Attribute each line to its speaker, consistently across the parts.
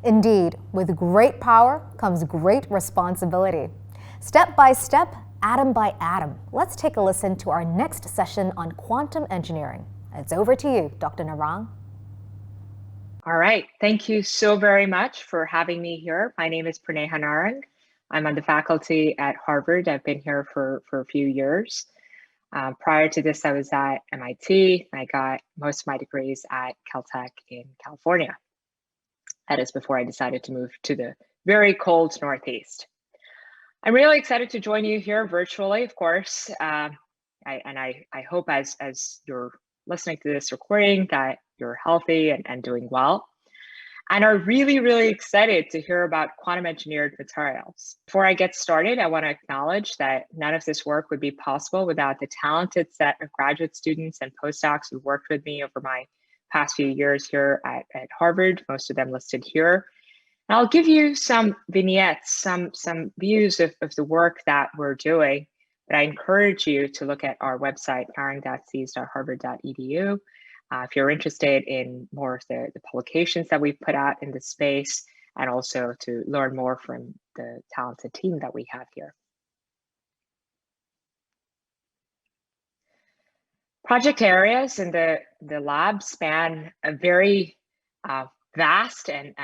Speaker 1: Indeed, with great power comes great responsibility. Step by step, atom by atom, let's take a listen to our next session on quantum engineering. It's over to you, Dr. Narang.
Speaker 2: All right, thank you so very much for having me here. My name is Prineha Narang. I'm on the faculty at Harvard. I've been here for a few years. Prior to this, I was at MIT. I got most of my degrees at Caltech in California. That is before I decided to move to the very cold Northeast. I'm really excited to join you here virtually, of course. I hope as you're listening to this recording that you're healthy and doing well, and are really excited to hear about quantum engineered materials. Before I get started, I want to acknowledge that none of this work would be possible without the talented set of graduate students and postdocs who worked with me over my past few years here at Harvard, most of them listed here. And I'll give you some vignettes, some views of the work that we're doing, but I encourage you to look at our website, narang.cs.harvard.edu. If you're interested in more of the publications that we've put out in this space, and also to learn more from the talented team that we have here. Project areas in the lab span a very vast and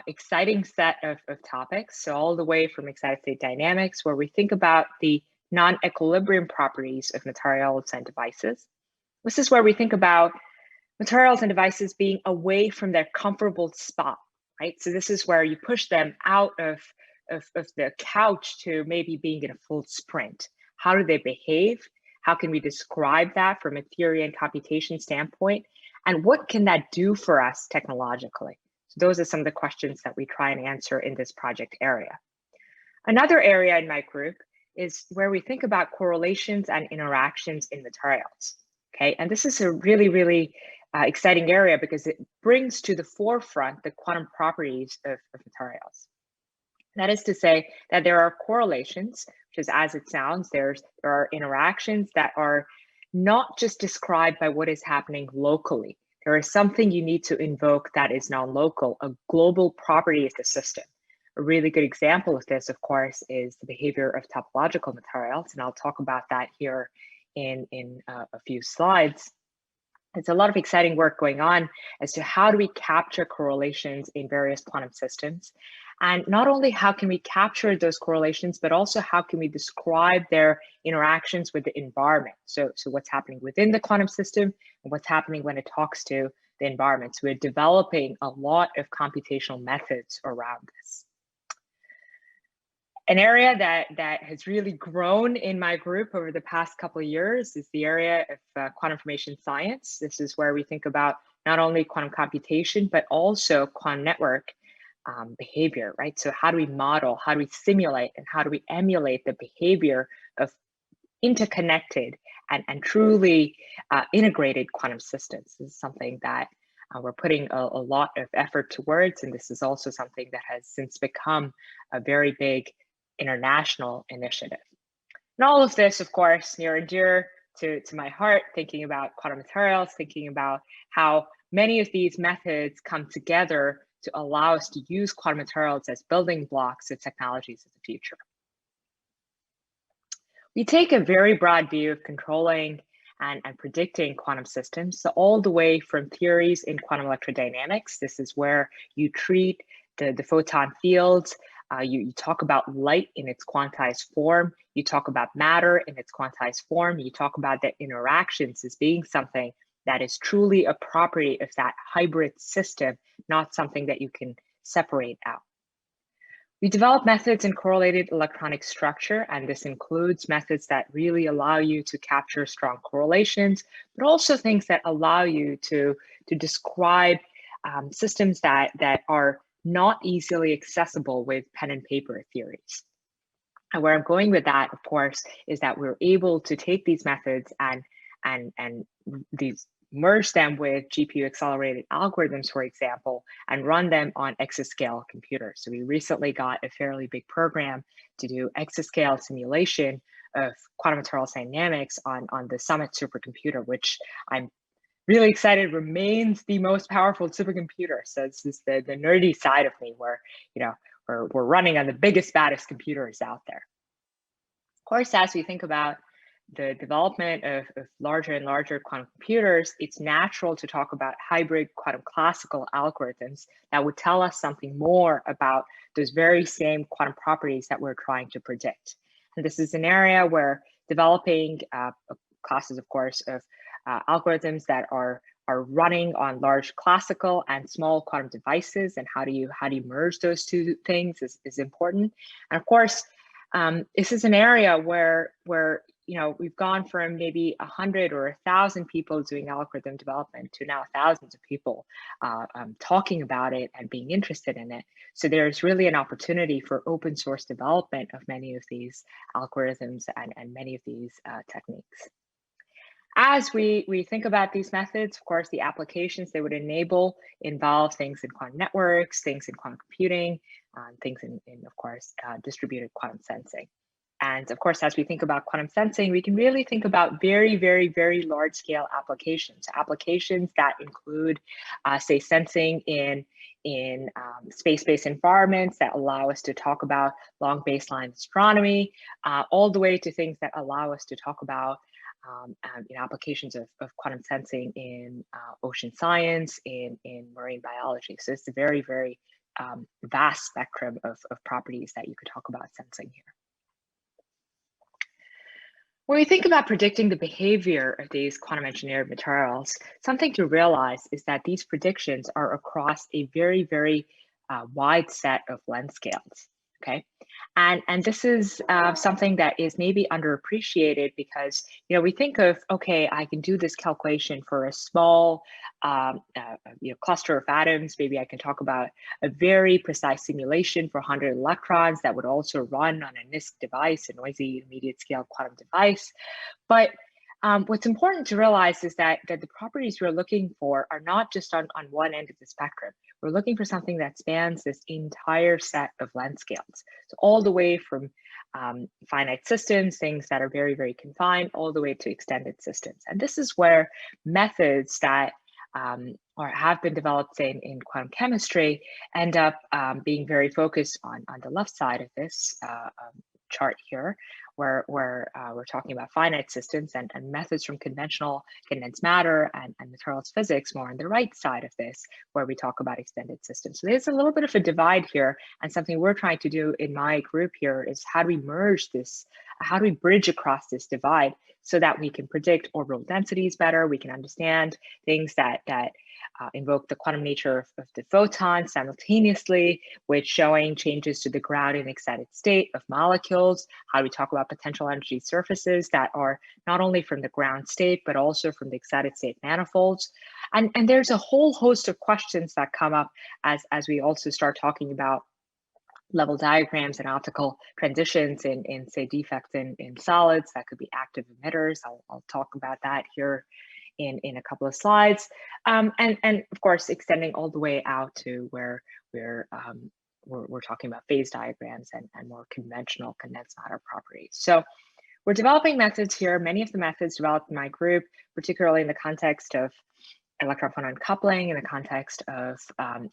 Speaker 2: exciting set of topics. So all the way from excited state dynamics, where we think about the non-equilibrium properties of materials and devices. This is where we think about materials and devices being away from their comfortable spot, right? So this is where you push them out of the couch to maybe being in a full sprint. How do they behave? How can we describe that from a theory and computation standpoint? And what can that do for us technologically? So those are some of the questions that we try and answer in this project area. Another area in my group is where we think about correlations and interactions in materials, okay? And this is a really exciting area because it brings to the forefront the quantum properties of materials. That is to say that there are correlations, which is as it sounds, there are interactions that are not just described by what is happening locally. There is something you need to invoke that is non-local, a global property of the system. A really good example of this, of course, is the behavior of topological materials, and I'll talk about that here in a few slides. There's a lot of exciting work going on as to how do we capture correlations in various quantum systems. And not only how can we capture those correlations, but also how can we describe their interactions with the environment. So what's happening within the quantum system and what's happening when it talks to the environment. So we're developing a lot of computational methods around this. An area that has really grown in my group over the past couple of years is the area of quantum information science. This is where we think about not only quantum computation, but also quantum network behavior, right? So how do we model, how do we simulate, and how do we emulate the behavior of interconnected and truly integrated quantum systems? This is something that we're putting a lot of effort towards, and this is also something that has since become a very big international initiative. And all of this, of course, near and dear to my heart, thinking about quantum materials, thinking about how many of these methods come together to allow us to use quantum materials as building blocks of technologies of the future. We take a very broad view of controlling and predicting quantum systems, so all the way from theories in quantum electrodynamics. This is where you treat the photon fields. You talk about light in its quantized form. You talk about matter in its quantized form. You talk about the interactions as being something that is truly a property of that hybrid system, not something that you can separate out. We develop methods in correlated electronic structure, and this includes methods that really allow you to capture strong correlations, but also things that allow you to describe systems that are not easily accessible with pen and paper theories. And where I'm going with that, of course, is that we're able to take these methods and merge them with GPU accelerated algorithms, for example, and run them on exascale computers. So we recently got a fairly big program to do exascale simulation of quantum materials dynamics on the Summit supercomputer, which I'm really excited, remains the most powerful supercomputer. So this is the nerdy side of me where, we're running on the biggest, baddest computers out there. Of course, as we think about the development of larger and larger quantum computers, it's natural to talk about hybrid quantum classical algorithms that would tell us something more about those very same quantum properties that we're trying to predict. And this is an area where developing classes, of course, of algorithms that are running on large classical and small quantum devices, and how do you merge those two things is important. And of course, this is an area where we've gone from maybe 100 or 1,000 people doing algorithm development to now thousands of people talking about it and being interested in it. So there's really an opportunity for open source development of many of these algorithms and many of these techniques. As we think about these methods, of course, the applications they would enable involve things in quantum networks, things in quantum computing, things in of course, distributed quantum sensing. And of course, as we think about quantum sensing, we can really think about very, very, very large scale applications that include, say, sensing in space-based environments that allow us to talk about long baseline astronomy, all the way to things that allow us to talk about applications of quantum sensing in ocean science, in marine biology. So it's a very, very vast spectrum of properties that you could talk about sensing here. When we think about predicting the behavior of these quantum engineered materials, something to realize is that these predictions are across a very, very wide set of length scales. Okay, and this is something that is maybe underappreciated because we think of, okay, I can do this calculation for a small cluster of atoms. Maybe I can talk about a very precise simulation for 100 electrons that would also run on a NISQ device, a noisy intermediate scale quantum device. But what's important to realize is that the properties we're looking for are not just on one end of the spectrum. We're looking for something that spans this entire set of length scales. So all the way from finite systems, things that are very, very confined, all the way to extended systems. And this is where methods that or have been developed in quantum chemistry end up being very focused on the left side of this chart here, where we're talking about finite systems and methods from conventional condensed matter and materials physics more on the right side of this, where we talk about extended systems. So there's a little bit of a divide here, and something we're trying to do in my group here is how do we merge this, how do we bridge across this divide so that we can predict orbital densities better, we can understand things that invoke the quantum nature of the photon simultaneously with showing changes to the ground and excited state of molecules. How do we talk about potential energy surfaces that are not only from the ground state, but also from the excited state manifolds? And there's a whole host of questions that come up as we also start talking about level diagrams and optical transitions in say, defects in solids that could be active emitters. I'll talk about that here in a couple of slides, and of course extending all the way out to where we're talking about phase diagrams and more conventional condensed matter properties. So we're developing methods here. Many of the methods developed in my group, particularly in the context of electron-photon coupling, in the context of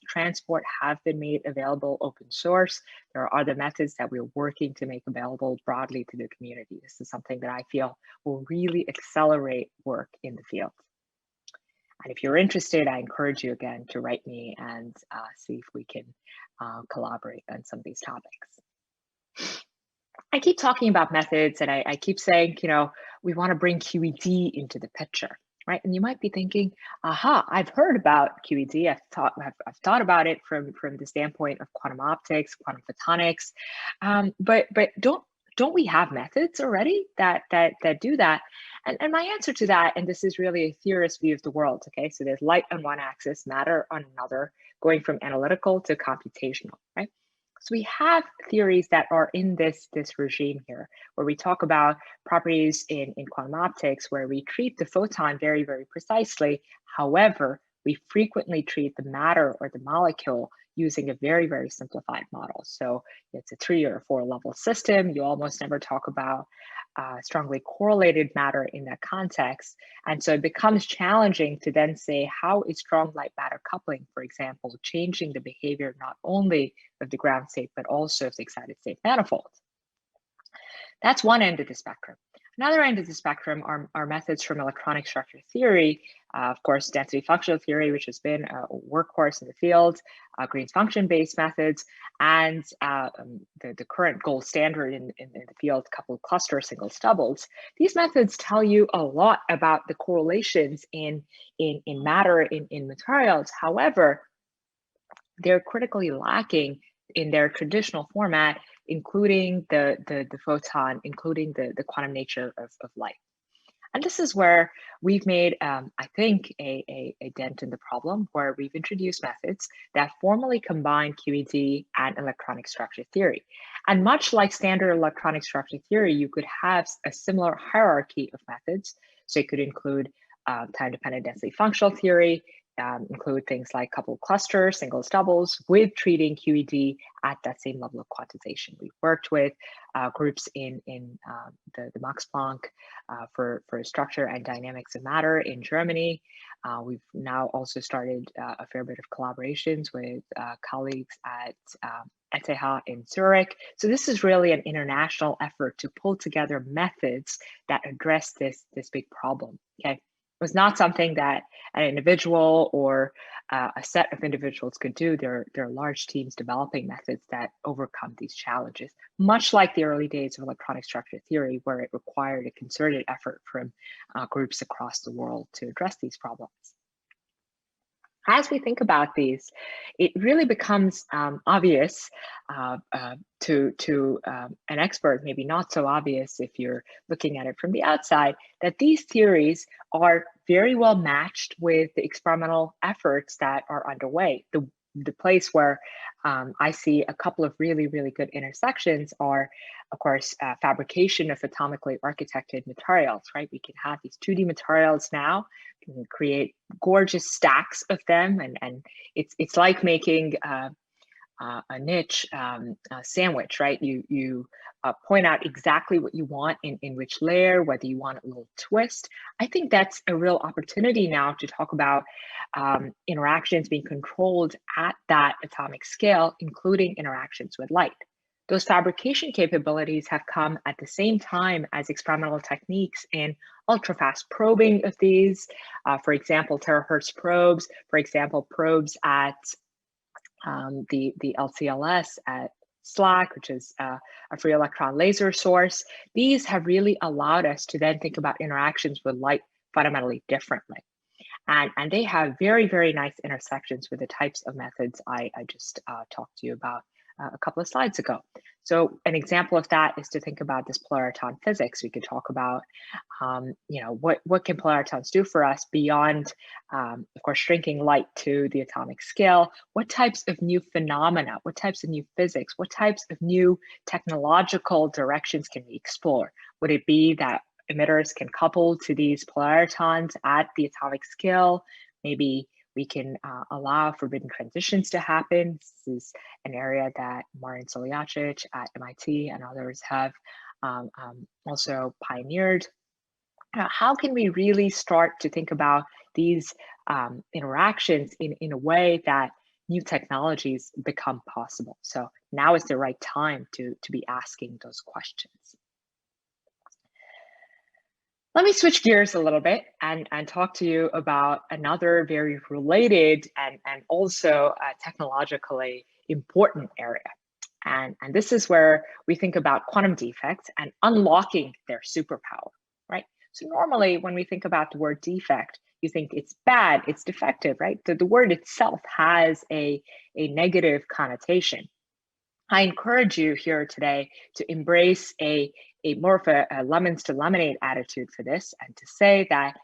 Speaker 2: transport, have been made available open source. There are other methods that we're working to make available broadly to the community. This is something that I feel will really accelerate work in the field. And if you're interested, I encourage you again to write me and see if we can collaborate on some of these topics. I keep talking about methods, and I keep saying, we want to bring QED into the picture. Right, and you might be thinking, aha, I've heard about QED. I've thought about it from the standpoint of quantum optics, quantum photonics, but don't we have methods already that do that? And my answer to that, and this is really a theorist view of the world. Okay, so there's light on one axis, matter on another, going from analytical to computational. Right. So we have theories that are in this regime here, where we talk about properties in quantum optics, where we treat the photon very, very precisely. However, we frequently treat the matter or the molecule using a very, very simplified model. So it's a 3 or 4 level system. You almost never talk about strongly correlated matter in that context. And so it becomes challenging to then say how is strong light matter coupling, for example, changing the behavior not only of the ground state, but also of the excited state manifold. That's one end of the spectrum. Another end of the spectrum are methods from electronic structure theory, of course, density functional theory, which has been a workhorse in the field, Green's function-based methods, and the current gold standard in the field, coupled cluster singles doubles. These methods tell you a lot about the correlations in matter, in materials. However, they're critically lacking in their traditional format, including the photon, including the quantum nature of light. And this is where we've made, I think, a dent in the problem, where we've introduced methods that formally combine QED and electronic structure theory. And much like standard electronic structure theory, you could have a similar hierarchy of methods. So it could include time-dependent density functional theory, include things like coupled clusters, singles, doubles, with treating QED at that same level of quantization. We've worked with groups in the Max Planck for structure and dynamics of matter in Germany. We've now also started a fair bit of collaborations with colleagues at ETH in Zurich. So this is really an international effort to pull together methods that address this big problem. Okay. It was not something that an individual or a set of individuals could do. There are large teams developing methods that overcome these challenges, much like the early days of electronic structure theory, where it required a concerted effort from groups across the world to address these problems. As we think about these, it really becomes obvious to an expert, maybe not so obvious if you're looking at it from the outside, that these theories are very well matched with the experimental efforts that are underway. The place where I see a couple of really, really good intersections are, of course, fabrication of atomically architected materials, right? We can have these 2D materials now, can create gorgeous stacks of them, and it's like making a niche sandwich, right? You point out exactly what you want in which layer, whether you want a little twist. I think that's a real opportunity now to talk about interactions being controlled at that atomic scale, including interactions with light. Those fabrication capabilities have come at the same time as experimental techniques in ultra-fast probing of these, for example, terahertz probes, for example, probes at the LCLS at SLAC, which is a free electron laser source. These have really allowed us to then think about interactions with light fundamentally differently. And they have very, very nice intersections with the types of methods I just talked to you about a couple of slides ago. So an example of that is to think about this polariton physics. We could talk about, what can polaritons do for us beyond, of course, shrinking light to the atomic scale. What types of new phenomena, what types of new physics, what types of new technological directions can we explore? Would it be that emitters can couple to these polaritons at the atomic scale? Maybe we can allow forbidden transitions to happen. This is an area that Martin Soljacic at MIT and others have also pioneered. How can we really start to think about these interactions in a way that new technologies become possible? So now is the right time to be asking those questions. Let me switch gears a little bit and talk to you about another very related and also technologically important area. And this is where we think about quantum defects and unlocking their superpower, right? So normally when we think about the word defect, you think it's bad, it's defective, right? The word itself has a negative connotation. I encourage you here today to embrace a more of a lemons to lemonade attitude for this, and to say that,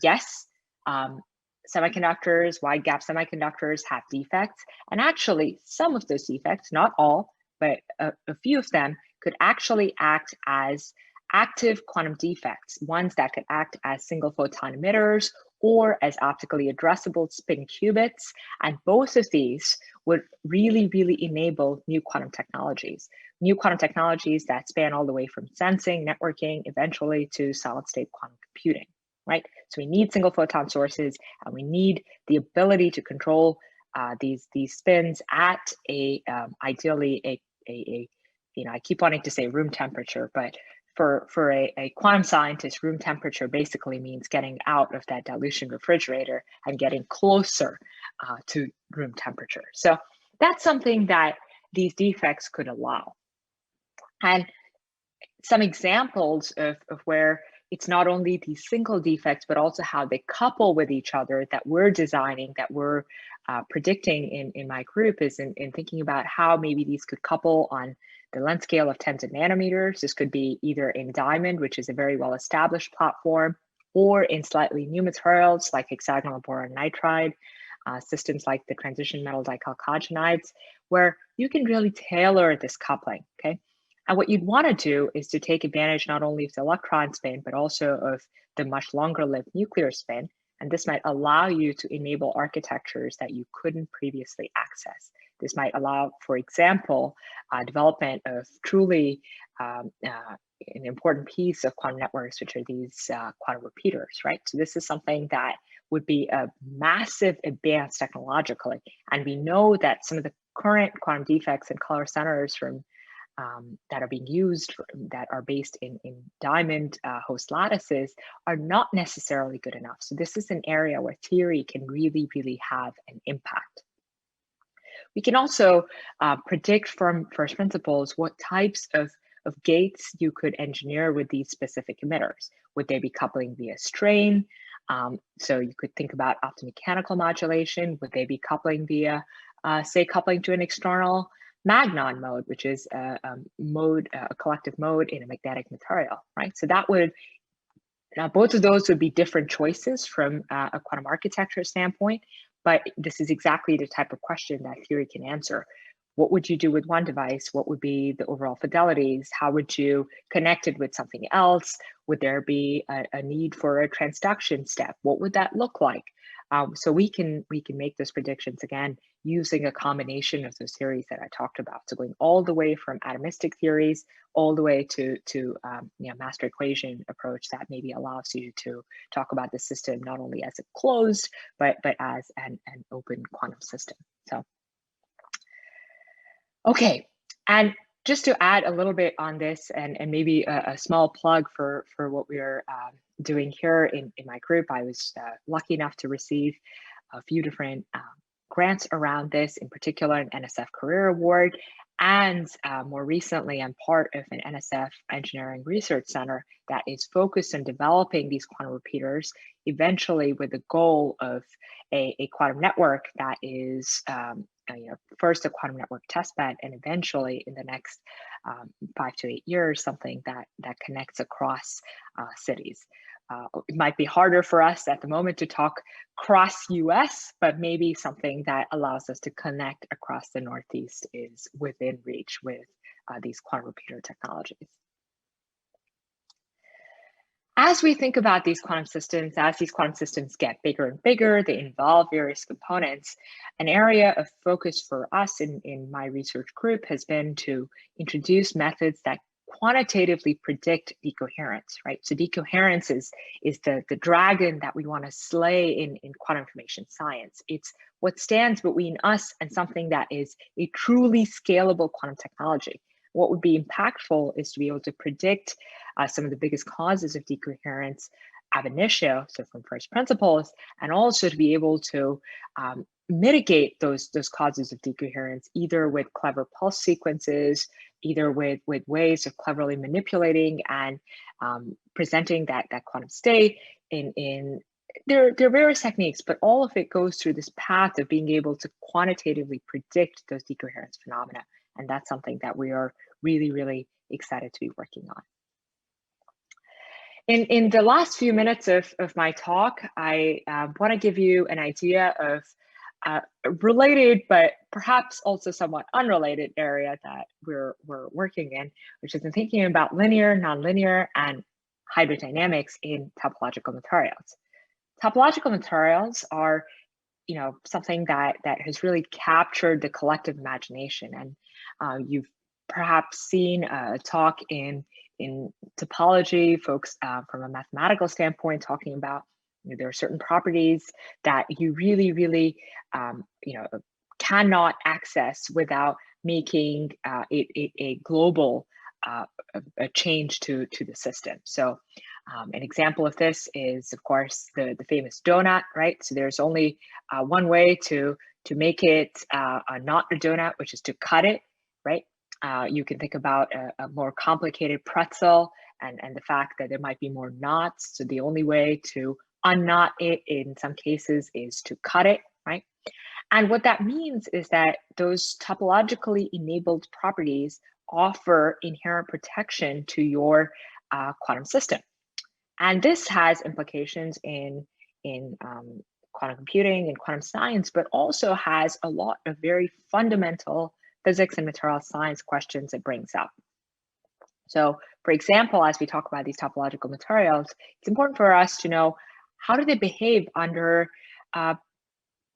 Speaker 2: yes, semiconductors, wide gap semiconductors have defects, and actually some of those defects, not all, but a few of them could actually act as active quantum defects, ones that could act as single photon emitters or as optically addressable spin qubits. And both of these would really, really enable new quantum technologies that span all the way from sensing, networking, eventually to solid state quantum computing, right? So we need single photon sources, and we need the ability to control these spins at ideally a I keep wanting to say room temperature, but for a quantum scientist, room temperature basically means getting out of that dilution refrigerator and getting closer to room temperature. So that's something that these defects could allow. And some examples of where it's not only these single defects, but also how they couple with each other that we're designing, that we're predicting in my group is in thinking about how maybe these could couple on the length scale of tens of nanometers. This could be either in diamond, which is a very well-established platform, or in slightly new materials like hexagonal boron nitride, systems like the transition metal dichalcogenides, where you can really tailor this coupling, okay? And what you'd want to do is to take advantage not only of the electron spin, but also of the much longer lived nuclear spin. And this might allow you to enable architectures that you couldn't previously access. This might allow, for example, development of truly an important piece of quantum networks, which are these quantum repeaters, right? So this is something that would be a massive advance technologically. And we know that some of the current quantum defects and color centers from that are being used that are based in diamond host lattices are not necessarily good enough. So this is an area where theory can really, really have an impact. We can also predict from first principles what types of gates you could engineer with these specific emitters. Would they be coupling via strain? So you could think about optomechanical modulation. Would they be coupling via, say, coupling to an external Magnon mode, which is a collective mode in a magnetic material, right? So that would, now both of those would be different choices from a quantum architecture standpoint, but this is exactly the type of question that theory can answer. What would you do with one device? What would be the overall fidelities? How would you connect it with something else? Would there be a need for a transduction step? What would that look like? So we can make those predictions again using a combination of those theories that I talked about. So going all the way from atomistic theories all the way to master equation approach that maybe allows you to talk about the system not only as a closed but as an open quantum system. So okay, and just to add a little bit on this, and maybe a small plug for what we are doing here in my group. I was lucky enough to receive a few different grants around this, in particular an NSF Career Award, and more recently I'm part of an NSF Engineering Research Center that is focused on developing these quantum repeaters, eventually with the goal of a quantum network that is first a quantum network testbed, and eventually in the next 5 to 8 years, something that connects across cities. It might be harder for us at the moment to talk cross US, but maybe something that allows us to connect across the Northeast is within reach with these quantum repeater technologies. As we think about these quantum systems, as these quantum systems get bigger and bigger, they involve various components. An area of focus for us in my research group has been to introduce methods that quantitatively predict decoherence, right? So decoherence is the dragon that we want to slay in quantum information science. It's what stands between us and something that is a truly scalable quantum technology. What would be impactful is to be able to predict some of the biggest causes of decoherence ab initio, so from first principles, and also to be able to mitigate those causes of decoherence, either with clever pulse sequences, either with ways of cleverly manipulating and presenting that quantum state there are various techniques, but all of it goes through this path of being able to quantitatively predict those decoherence phenomena. And that's something that we are really, really excited to be working on. In the last few minutes of my talk, I want to give you an idea of related, but perhaps also somewhat unrelated area that we're working in, which is in thinking about linear, nonlinear, and hydrodynamics in topological materials. Topological materials are, something that has really captured the collective imagination. And you've perhaps seen a talk in topology, folks from a mathematical standpoint talking about, there are certain properties that you really, really, cannot access without making a global a change to the system. So an example of this is, of course, the famous donut, right? So there's only one way to make it not a donut, which is to cut it, right? You can think about a more complicated pretzel and the fact that there might be more knots. So the only way to unknot it in some cases is to cut it, right? And what that means is that those topologically enabled properties offer inherent protection to your quantum system. And this has implications in quantum computing and quantum science, but also has a lot of very fundamental physics and material science questions it brings up. So, for example, as we talk about these topological materials, it's important for us to know, how do they behave under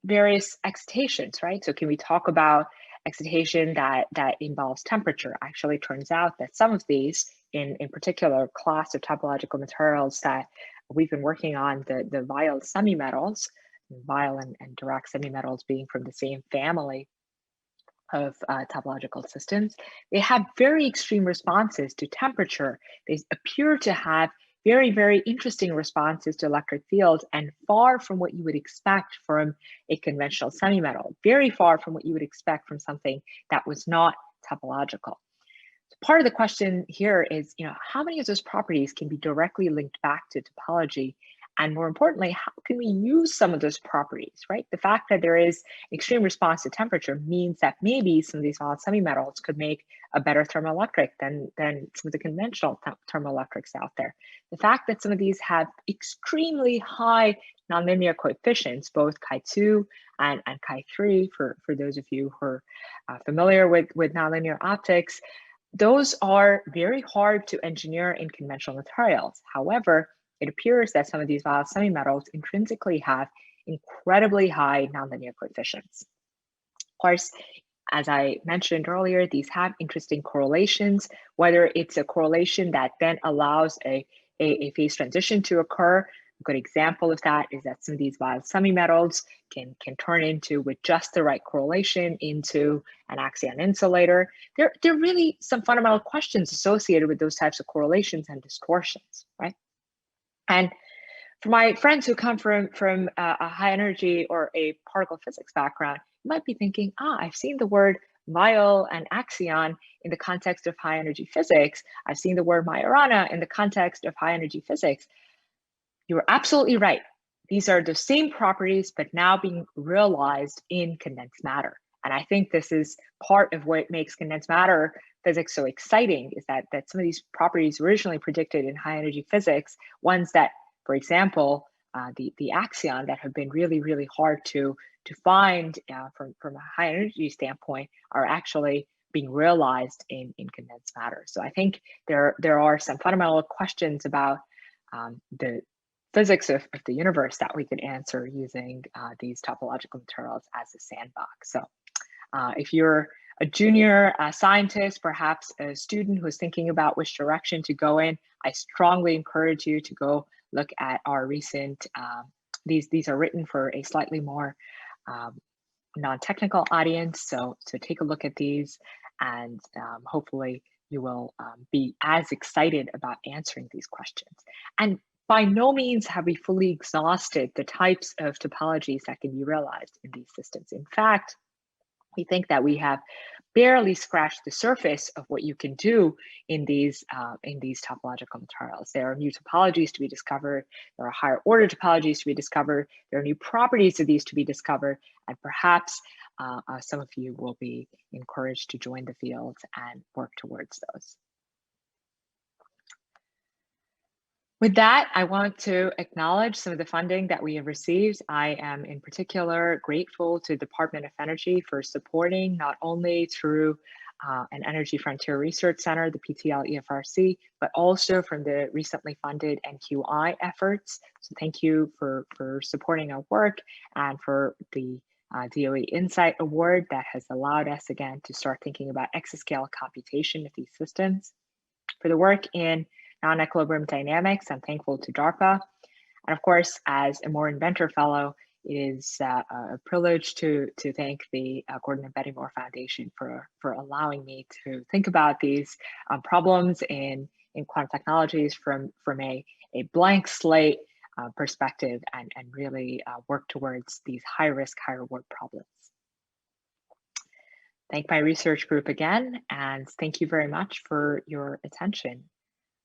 Speaker 2: various excitations, right? So can we talk about excitation that involves temperature? Actually, it turns out that some of these, in particular class of topological materials that we've been working on, the Weyl semimetals, Weyl and Dirac semimetals being from the same family of topological systems, they have very extreme responses to temperature. They appear to have very, very interesting responses to electric fields, and far from what you would expect from a conventional semimetal, very far from what you would expect from something that was not topological. So part of the question here is, how many of those properties can be directly linked back to topology? And more importantly, how can we use some of those properties, right? The fact that there is extreme response to temperature means that maybe some of these solid semimetals could make a better thermoelectric than some of the conventional thermoelectrics out there. The fact that some of these have extremely high nonlinear coefficients, both Chi2 and Chi3, for those of you who are familiar with nonlinear optics, those are very hard to engineer in conventional materials. However, it appears that some of these Weyl semimetals intrinsically have incredibly high nonlinear coefficients. Of course, as I mentioned earlier, these have interesting correlations, whether it's a correlation that then allows a phase transition to occur. A good example of that is that some of these Weyl semimetals can turn into, with just the right correlation, into an axion insulator. There are really some fundamental questions associated with those types of correlations and distortions, right? And for my friends who come from a high energy or a particle physics background, you might be thinking, I've seen the word Weyl and axion in the context of high energy physics. I've seen the word Majorana in the context of high energy physics. You're absolutely right. These are the same properties, but now being realized in condensed matter. And I think this is part of what makes condensed matter physics so exciting, is that some of these properties originally predicted in high energy physics, ones that, for example, the axion, that have been really, really hard to find from a high energy standpoint, are actually being realized in condensed matter. So I think there are some fundamental questions about the physics of the universe that we could answer using these topological materials as a sandbox. So if you're a junior scientist, perhaps a student who's thinking about which direction to go in, I strongly encourage you to go look at our recent, these are written for a slightly more non-technical audience. So take a look at these, and hopefully you will be as excited about answering these questions. And by no means have we fully exhausted the types of topologies that can be realized in these systems. In fact, we think that we have barely scratched the surface of what you can do in these topological materials. There are new topologies to be discovered. There are higher order topologies to be discovered. There are new properties of these to be discovered, and perhaps some of you will be encouraged to join the field and work towards those. With that, I want to acknowledge some of the funding that we have received. I am in particular grateful to the Department of Energy for supporting, not only through and Energy Frontier Research Center, the PTL EFRC, but also from the recently funded NQI efforts. So thank you for supporting our work and for the DOE Insight Award that has allowed us again to start thinking about exascale computation of these systems. For the work in non-equilibrium dynamics, I'm thankful to DARPA. And of course, as a Moore Inventor Fellow, it is a privilege to thank the Gordon and Betty Moore Foundation for allowing me to think about these problems in quantum technologies from a blank slate perspective and really work towards these high risk, high reward problems. Thank my research group again, and thank you very much for your attention.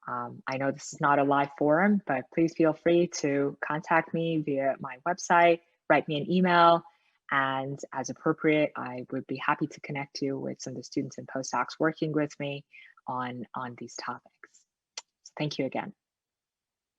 Speaker 2: I know this is not a live forum, but please feel free to contact me via my website, write me an email, and as appropriate, I would be happy to connect you with some of the students and postdocs working with me on these topics. So thank you again.